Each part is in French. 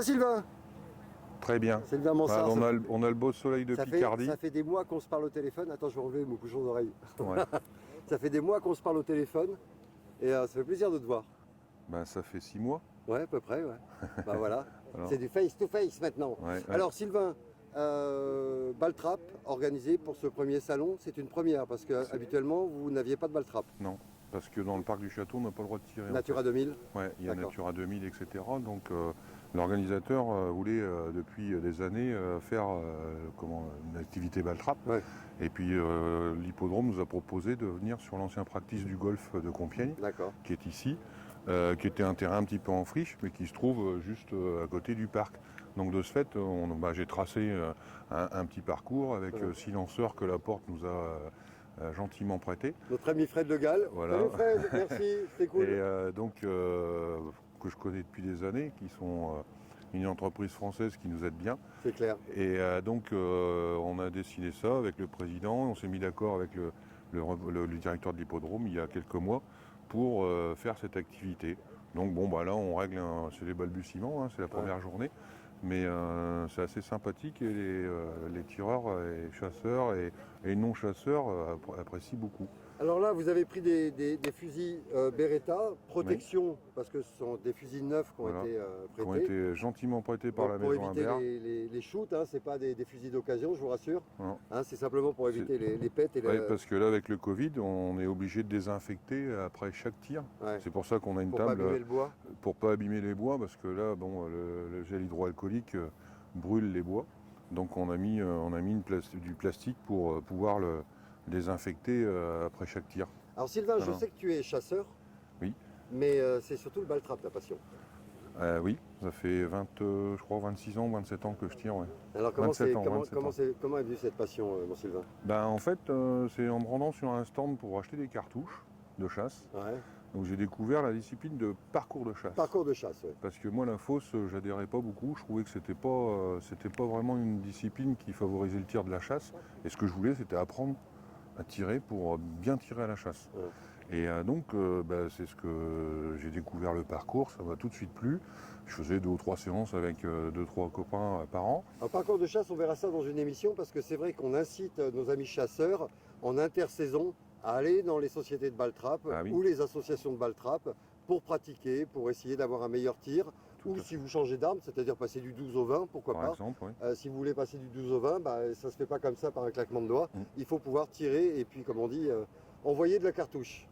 Sylvain? Très bien. Sylvain Mansart. On a le beau soleil de Picardie. Ça fait des mois qu'on se parle au téléphone. Attends, je vais enlever mon bouchon d'oreille. Ouais. Ça fait des mois qu'on se parle au téléphone et ça fait plaisir de te voir. Ben, ça fait 6 mois. Ouais, à peu près, ouais. Bah voilà, Alors. c'est du face-to-face maintenant. Ouais. Alors Sylvain, Baltrap organisé pour ce premier salon, c'est une première parce que habituellement vous n'aviez pas de Baltrap. Non, parce que dans le parc du château, on n'a pas le droit de tirer. Natura 2000. Ouais, il y a D'accord. Natura 2000, etc. Donc l'organisateur voulait depuis des années faire une activité Baltrap. Ouais. Et puis l'hippodrome nous a proposé de venir sur l'ancien practice du golf de Compiègne, D'accord. qui est ici, qui était un terrain un petit peu en friche, mais qui se trouve juste à côté du parc. Donc de ce fait, j'ai tracé un petit parcours avec 6 lanceurs que la porte nous a gentiment prêté. Notre ami Fred Le Gall. Voilà. Salut Fred, merci, c'était cool. Et que je connais depuis des années, qui sont une entreprise française qui nous aide bien. C'est clair. Et on a dessiné ça avec le président, on s'est mis d'accord avec le directeur de l'hippodrome il y a quelques mois pour faire cette activité. Donc là on règle, c'est les balbutiements, hein, c'est la première journée, mais c'est assez sympathique et les tireurs et chasseurs et non-chasseurs apprécient beaucoup. Alors là, vous avez pris des fusils Beretta, protection, parce que ce sont des fusils neufs qui ont été Qui ont prêtés. été gentiment prêtés par la pour maison éviter Imbert. les shoots, hein, c'est pas des fusils d'occasion, je vous rassure. Non. Hein, c'est simplement pour éviter les pets. Parce que là, avec le Covid, on est obligé de désinfecter après chaque tir. Ouais. C'est pour ça qu'on a une Pour table pas abîmer le bois. pour pas abîmer les bois, parce que là, le gel hydroalcoolique brûle les bois. Donc on a mis du plastique pour pouvoir le désinfecter après chaque tir. Alors Sylvain, je sais que tu es chasseur. Oui. Mais c'est surtout le Baltrap, ta passion. Oui, ça fait 26 ans, 27 ans que je tire. Ouais. Alors comment 27 ans, est venue cette passion, mon Sylvain? En fait, c'est en me rendant sur un stand pour acheter des cartouches de chasse. Ouais. Donc j'ai découvert la discipline de parcours de chasse. Parcours de chasse, oui. Parce que moi, la fosse, j'adhérais pas beaucoup. Je trouvais que c'était pas vraiment une discipline qui favorisait le tir de la chasse. Et ce que je voulais, c'était apprendre à tirer pour bien tirer à la chasse. Ouais. Et c'est ce que j'ai découvert le parcours. Ça m'a tout de suite plu. Je faisais 2 ou 3 séances avec 2-3 copains par an. Un parcours de chasse, on verra ça dans une émission parce que c'est vrai qu'on incite nos amis chasseurs en intersaison à aller dans les sociétés de Baltrap ou les associations de Baltrap pour pratiquer, pour essayer d'avoir un meilleur tir. Ou si vous changez d'arme, c'est-à-dire passer du 12 au 20, pourquoi pas. Par exemple, oui. Si vous voulez passer du 12 au 20, ça ne se fait pas comme ça par un claquement de doigts. Il faut pouvoir tirer et puis, comme on dit, envoyer de la cartouche.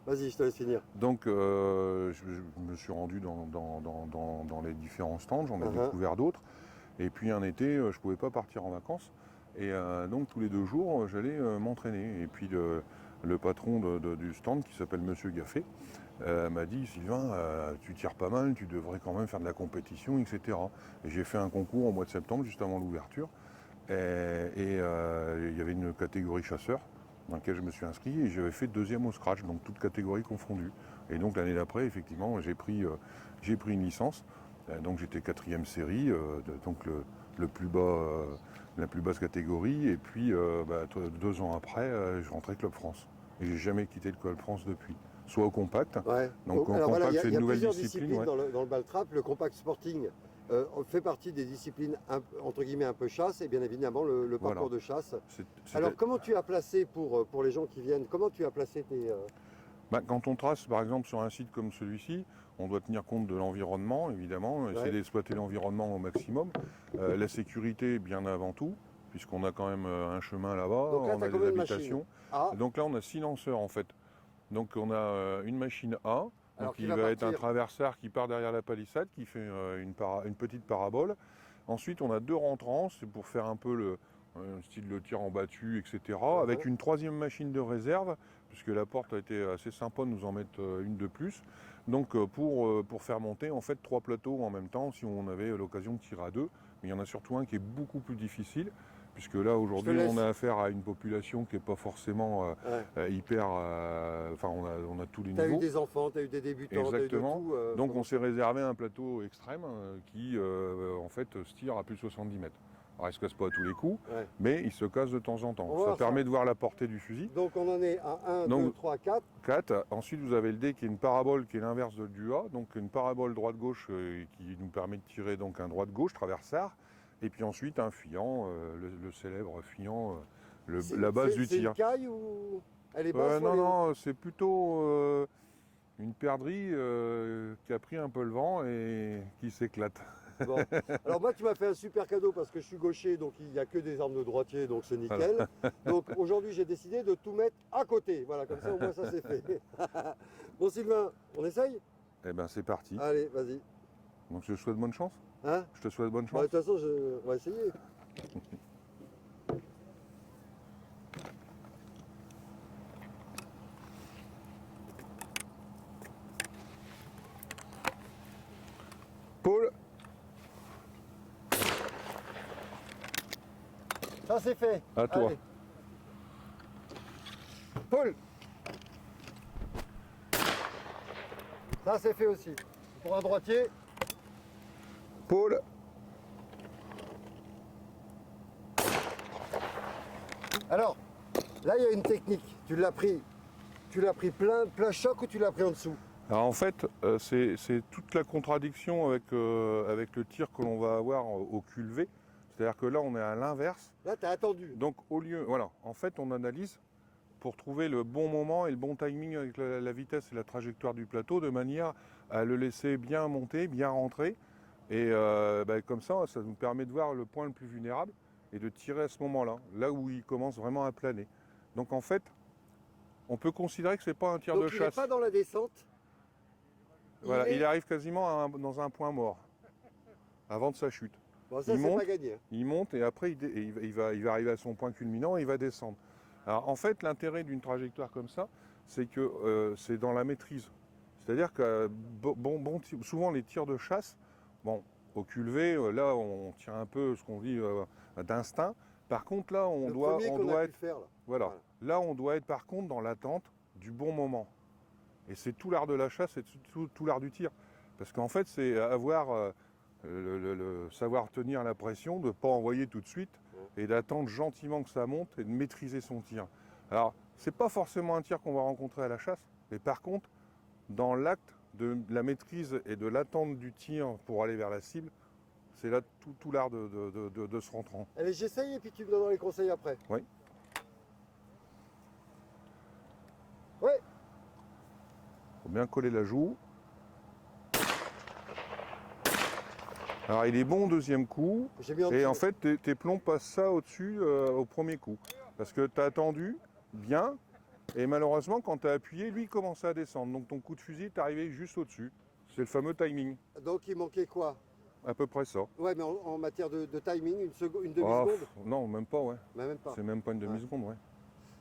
Vas-y, je te laisse finir. Donc, je me suis rendu dans les différents stands, j'en ai découvert d'autres. Et puis un été, je ne pouvais pas partir en vacances. Et donc tous les 2 jours, j'allais m'entraîner. Et puis le patron du stand, qui s'appelle Monsieur Gaffet, m'a dit « Sylvain, tu tires pas mal, tu devrais quand même faire de la compétition, etc. » Et j'ai fait un concours au mois de septembre, juste avant l'ouverture. Et il y avait une catégorie chasseur dans laquelle je me suis inscrit et j'avais fait 2e au scratch, donc toutes catégories confondues. Et donc l'année d'après, effectivement, j'ai pris une licence. Donc j'étais 4e série, donc le plus bas, la plus basse catégorie. Et puis 2 ans après, je rentrais Club France. Et j'ai jamais quitté le Club France depuis. Soit au compact. Ouais. Donc au compact, c'est une nouvelle discipline. Ouais. Dans le Baltrap, le compact sporting fait partie des disciplines entre guillemets un peu chasse et bien évidemment le parcours de chasse. Alors comment tu as placé pour les gens qui viennent, comment tu as placé tes... Quand on trace par exemple sur un site comme celui-ci, on doit tenir compte de l'environnement évidemment, essayer d'exploiter l'environnement au maximum. La sécurité bien avant tout, puisqu'on a quand même un chemin là-bas, on a des habitations. Donc là on a 6 lanceurs en fait. Donc on a une machine A, donc qui va être un traversard qui part derrière la palissade, qui fait une petite parabole. Ensuite on a 2 rentrants, c'est pour faire un peu un style de tir en battu, etc. Avec une 3e machine de réserve, puisque la porte a été assez sympa de nous en mettre une de plus. Donc pour faire monter en fait 3 plateaux en même temps, si on avait l'occasion de tirer à 2. Mais il y en a surtout un qui est beaucoup plus difficile, puisque là aujourd'hui on a affaire à une population qui n'est pas forcément hyper... on a tous les niveaux. Tu as eu des enfants, tu as eu des débutants, tu as eu de tout. Donc on s'est réservé un plateau extrême qui en fait se tire à plus de 70 mètres. Alors, il ne se casse pas à tous les coups, ouais. mais il se casse de temps en temps. Ça permet de voir la portée du fusil. Donc on en est à 1, 2, 3, 4. 4. Ensuite, vous avez le dé qui est une parabole qui est l'inverse du A, donc une parabole droite-gauche qui nous permet de tirer donc un droite-gauche, traversard, et puis ensuite un fuyant, le célèbre fuyant, la base du tir. C'est une caille ou elle est basse Non, c'est plutôt une perdrix qui a pris un peu le vent et qui s'éclate. Bon. Alors moi tu m'as fait un super cadeau parce que je suis gaucher, donc il n'y a que des armes de droitier, donc c'est nickel. Donc aujourd'hui j'ai décidé de tout mettre à côté. Voilà, comme ça au moins ça c'est fait. Bon Sylvain, on essaye? Eh ben c'est parti. Allez, vas-y. Donc je te souhaite bonne chance. Hein? Je te souhaite bonne chance. Bah, de toute façon, on va essayer. Paul. Ça c'est fait. À toi. Allez. Paul. Ça c'est fait aussi. Pour un droitier. Paul. Alors, là il y a une technique. Tu l'as pris plein choc ou tu l'as pris en dessous? Alors en fait, c'est toute la contradiction avec le tir que l'on va avoir au cul levé. C'est-à-dire que là, on est à l'inverse. Là, tu as attendu. Donc au lieu, voilà, en fait, on analyse pour trouver le bon moment et le bon timing avec la vitesse et la trajectoire du plateau, de manière à le laisser bien monter, bien rentrer. Et comme ça nous permet de voir le point le plus vulnérable et de tirer à ce moment-là, là où il commence vraiment à planer. Donc en fait, on peut considérer que ce n'est pas un tir de chasse. Il n'est pas dans la descente. Voilà, il arrive quasiment dans un point mort, avant de sa chute. Bon, ça, c'est pas gagné. Il monte et après, il va arriver à son point culminant et il va descendre. Alors, en fait, l'intérêt d'une trajectoire comme ça, c'est que c'est dans la maîtrise. C'est-à-dire que souvent, les tirs de chasse, au cul levé, là, on tire un peu ce qu'on dit d'instinct. Par contre, là, on doit être... Faire, là. Voilà. Là, on doit être, par contre, dans l'attente du bon moment. Et c'est tout l'art de la chasse et tout l'art du tir. Parce qu'en fait, c'est avoir le savoir tenir la pression, de ne pas envoyer tout de suite et d'attendre gentiment que ça monte et de maîtriser son tir. Alors, c'est pas forcément un tir qu'on va rencontrer à la chasse, mais par contre, dans l'acte de la maîtrise et de l'attente du tir pour aller vers la cible, c'est là tout l'art de ce rentrant. Allez, j'essaye et puis tu me donneras les conseils après. Oui. Oui. Faut bien coller la joue. Alors il est bon au deuxième coup. Et en fait tes plombs passent ça au-dessus au premier coup. Parce que tu as attendu bien et malheureusement quand tu as appuyé, lui il commençait à descendre. Donc ton coup de fusil est arrivé juste au-dessus. C'est le fameux timing. Donc il manquait quoi? À peu près ça. Ouais, mais en matière de timing, une demi-seconde? Non, même pas, ouais. Même pas. C'est même pas une demi-seconde, ouais.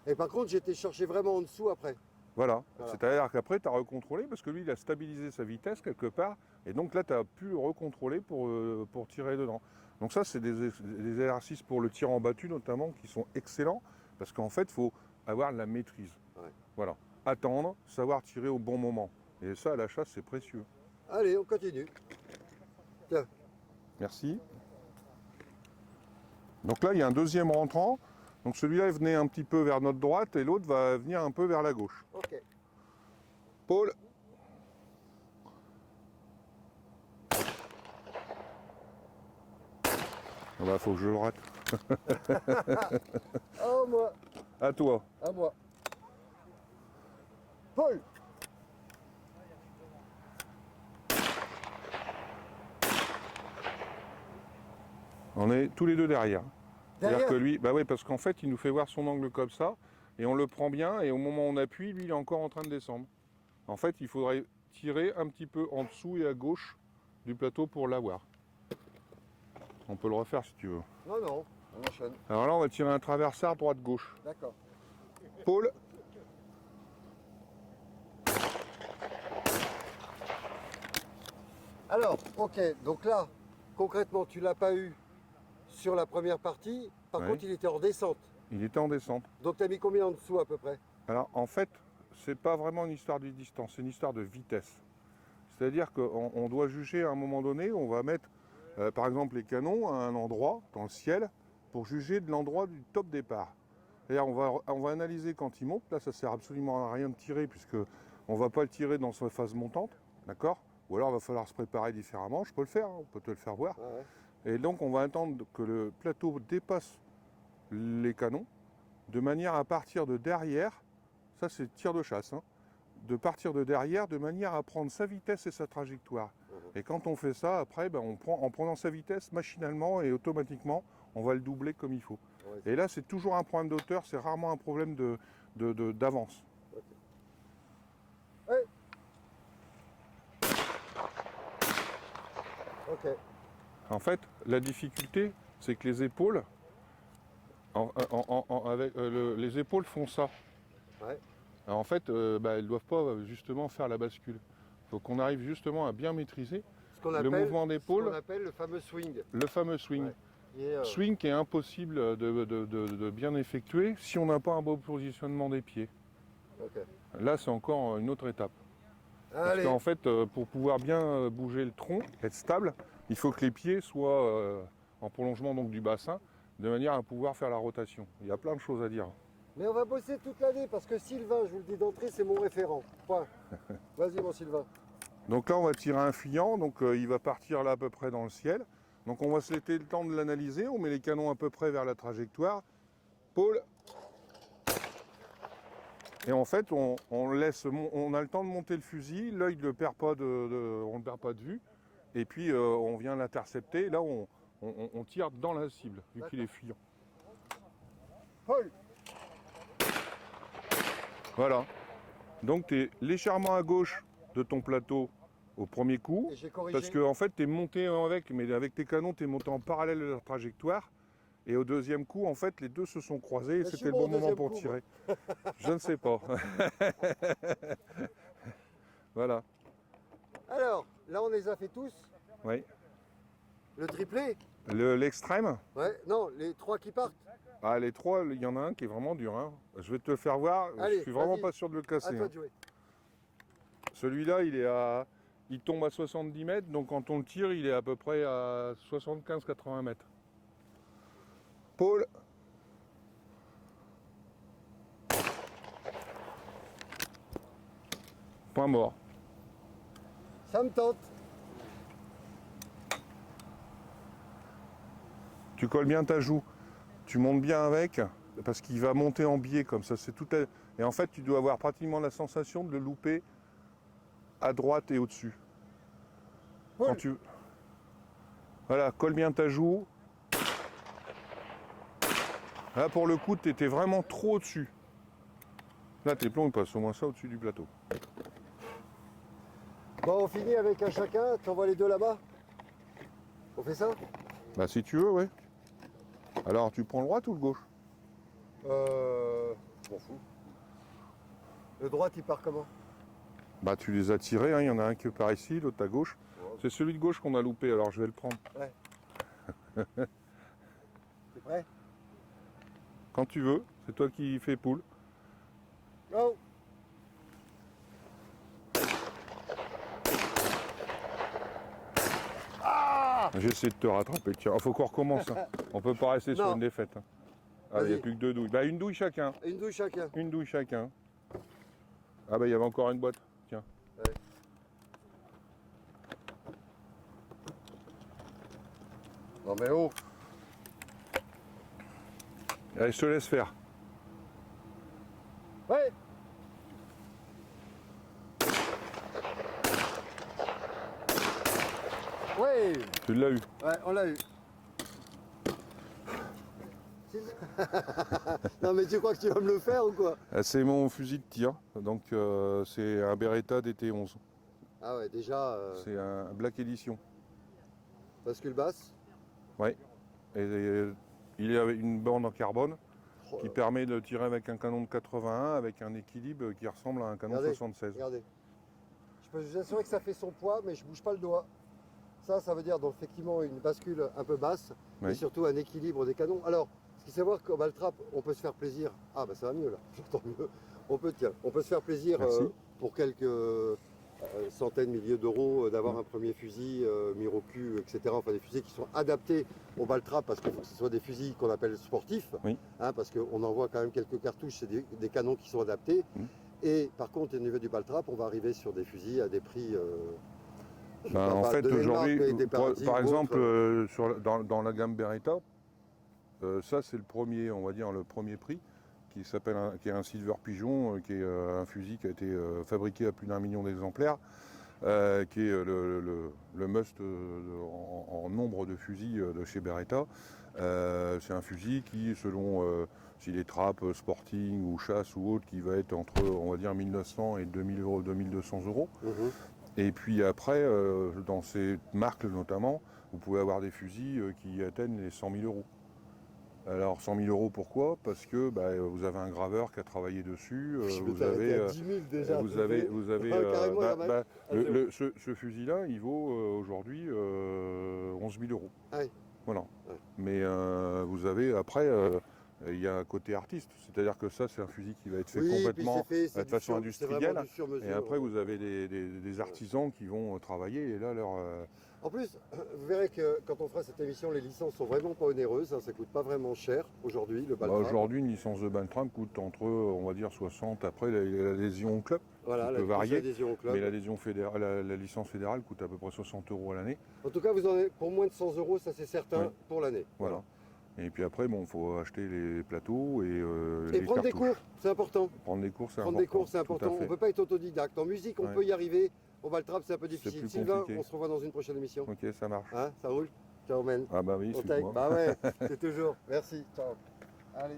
Et par contre, j'étais cherché vraiment en dessous après. Voilà. C'est-à-dire qu'après, tu as recontrôlé parce que lui, il a stabilisé sa vitesse quelque part. Et donc là, tu as pu le recontrôler pour tirer dedans. Donc ça, c'est des exercices pour le tir en battu notamment qui sont excellents parce qu'en fait, il faut avoir de la maîtrise. Ouais. Voilà. Attendre, savoir tirer au bon moment. Et ça, à la chasse, c'est précieux. Allez, on continue. Tiens. Merci. Donc là, il y a un deuxième rentrant. Donc celui-là venait un petit peu vers notre droite et l'autre va venir un peu vers la gauche. Ok. Paul. Ah bah, faut que je le rate. Oh, moi. À toi. À moi. Paul. On est tous les deux derrière. C'est-à-dire que lui, bah oui, parce qu'en fait, il nous fait voir son angle comme ça, et on le prend bien, et au moment où on appuie, lui, il est encore en train de descendre. En fait, il faudrait tirer un petit peu en dessous et à gauche du plateau pour l'avoir. On peut le refaire si tu veux. Non, non, on enchaîne. Alors là, on va tirer un traversard droite-gauche. D'accord. Paul. Alors, ok, donc là, concrètement, tu l'as pas eu sur la première partie. Par contre, il était en descente. Il était en descente. Donc, tu as mis combien en dessous à peu près? Alors, en fait, c'est pas vraiment une histoire de distance, c'est une histoire de vitesse. C'est-à-dire qu'on doit juger à un moment donné, on va mettre par exemple les canons à un endroit dans le ciel pour juger de l'endroit du top départ. C'est-à-dire on va analyser quand il monte, là ça sert absolument à rien de tirer puisque on ne va pas le tirer dans sa phase montante, d'accord? Ou alors il va falloir se préparer différemment, je peux le faire, hein, on peut te le faire voir. Et donc on va attendre que le plateau dépasse les canons de manière à partir de derrière, ça c'est tir de chasse, hein, de partir de derrière de manière à prendre sa vitesse et sa trajectoire. Et quand on fait ça, après, en prenant sa vitesse, machinalement et automatiquement, on va le doubler comme il faut. Et là, c'est toujours un problème d'auteur, c'est rarement un problème d'avance. Ouais. Ok. En fait, la difficulté, c'est que les épaules, les épaules font ça. Ouais. Alors en fait, elles ne doivent pas justement faire la bascule. Il faut qu'on arrive justement à bien maîtriser le mouvement d'épaule. Ce qu'on appelle le fameux swing. Le fameux swing. Ouais. Swing qui est impossible de bien effectuer si on n'a pas un beau positionnement des pieds. Okay. Là, c'est encore une autre étape. Parce qu'en fait, pour pouvoir bien bouger le tronc, être stable, il faut que les pieds soient en prolongement donc, du bassin, de manière à pouvoir faire la rotation. Il y a plein de choses à dire. Mais on va bosser toute l'année parce que Sylvain, je vous le dis d'entrée, c'est mon référent. Point. Vas-y mon Sylvain. Donc là, on va tirer un fuyant, donc il va partir là à peu près dans le ciel. Donc on va se laisser le temps de l'analyser, on met les canons à peu près vers la trajectoire. Pôle. Et en fait, on a le temps de monter le fusil, l'œil ne perd pas on ne perd pas de vue. Et puis on vient l'intercepter, là on tire dans la cible, vu qu'il est fuyant. Paul. Voilà. Donc tu es légèrement à gauche de ton plateau au premier coup, parce que en fait tu es monté avec, mais avec tes canons tu es monté en parallèle de la trajectoire. Et au deuxième coup, en fait, les deux se sont croisés et c'était le bon moment pour tirer. Je ne sais pas. Voilà. Alors, là on les a fait tous. Oui. Le triplé. L'extrême. Ouais, non, les trois qui partent. Ah, les trois, il y en a un qui est vraiment dur. Hein. Je vais te le faire voir. Allez, je suis vraiment pas sûr de le casser. À toi de jouer. Celui-là, il tombe à 70 mètres, donc quand on le tire, il est à peu près à 75-80 mètres. Paul. Point mort. Ça me tente. Tu colles bien ta joue. Tu montes bien avec, parce qu'il va monter en biais comme ça. Et en fait, tu dois avoir pratiquement la sensation de le louper à droite et au-dessus. Quand tu... Voilà, colle bien ta joue. Là, pour le coup, tu étais vraiment trop au-dessus. Là, tes plombs, ils passent au moins ça au-dessus du plateau. Bon, on finit avec un chacun. Tu envoies les deux là-bas. On fait ça? Bah, si tu veux, ouais. Alors, tu prends le droit ou le gauche? Je m'en fous. Le droit, il part comment? Bah, tu les as tirés, hein. Il y en a un qui part ici, l'autre à gauche. Ouais. C'est celui de gauche qu'on a loupé, alors je vais le prendre. Ouais. T'es prêt? Quand tu veux, c'est toi qui fais poule. Go! Ah! J'essaie de te rattraper. Tiens, il faut qu'on recommence. Hein. On peut pas rester sur une défaite. Hein. Ah, il n'y a plus que 2 douilles. Bah, une douille chacun. Une douille chacun. Une douille chacun. Ah bah, il y avait encore une boîte. Tiens. Ouais. Non mais oh! Allez, je te laisse faire. Ouais! Ouais! Tu l'as eu. Ouais, on l'a eu. Non mais tu crois que tu vas me le faire ou quoi? C'est mon fusil de tir. Donc c'est un Beretta DT11. Ah ouais, déjà... C'est un Black Edition. Bascule basse? Ouais. Et il a une borne en carbone qui permet de tirer avec un canon de 81 avec un équilibre qui ressemble à un canon 76. Regardez. Je peux vous assurer que ça fait son poids, mais je bouge pas le doigt. Ça veut dire donc effectivement une bascule un peu basse, mais surtout un équilibre des canons. Alors, ce qu'il faut savoir qu'au Baltrap, on peut se faire plaisir. Ah bah ça va mieux là, j'entends mieux. On peut se faire plaisir pour quelques centaines, milliers d'euros d'avoir un premier fusil Miroku, etc. Enfin des fusils qui sont adaptés au Baltrap parce qu'il faut que ce soit des fusils qu'on appelle sportifs, parce qu'on envoie quand même quelques cartouches, c'est des canons qui sont adaptés. Et par contre, au niveau du Baltrap, on va arriver sur des fusils à des prix... en fait, aujourd'hui, par exemple, dans la gamme Beretta, ça c'est le premier, on va dire, le premier prix, qui est un Silver Pigeon, qui est un fusil qui a été fabriqué à plus d'1 million d'exemplaires, qui est le must en nombre de fusils de chez Beretta. C'est un fusil qui, selon s'il est trappe, sporting ou chasse ou autre, qui va être entre, on va dire, 1900 et 2000 euros, 2200 euros. Et puis après, dans ces marques notamment, vous pouvez avoir des fusils qui atteignent les 100 000 euros. Alors 100 000 euros, pourquoi? Parce que vous avez un graveur qui a travaillé dessus. Vous avez 10 000 déjà. Ce fusil-là, il vaut aujourd'hui 11 000 euros. Voilà. Mais vous avez après, il y a un côté artiste, c'est-à-dire que ça, c'est un fusil qui va être fait complètement de façon industrielle. Et après, vous avez des artisans qui vont travailler et là, En plus, vous verrez que quand on fera cette émission, les licences sont vraiment pas onéreuses, ça ne coûte pas vraiment cher aujourd'hui, le Baltrap. Aujourd'hui, une licence de Baltrap coûte entre, on va dire, 60, après l'adhésion au club, voilà, peut varier, mais l'adhésion fédérale, la licence fédérale coûte à peu près 60 euros à l'année. En tout cas, vous en avez pour moins de 100 euros, ça c'est certain, pour l'année. Voilà. Et puis après, il faut acheter les plateaux et les prendre cartouches. des cours, c'est important. Prendre des cours, c'est important. Prendre des cours, c'est important. On ne peut pas être autodidacte. En musique, on peut y arriver. Au Baltrap, c'est un peu difficile. Sylvain, on se revoit dans une prochaine émission. Ok, ça marche. Hein, ça roule? Ciao, man. Ah bah oui, c'est toujours. Merci. Ciao. Allez.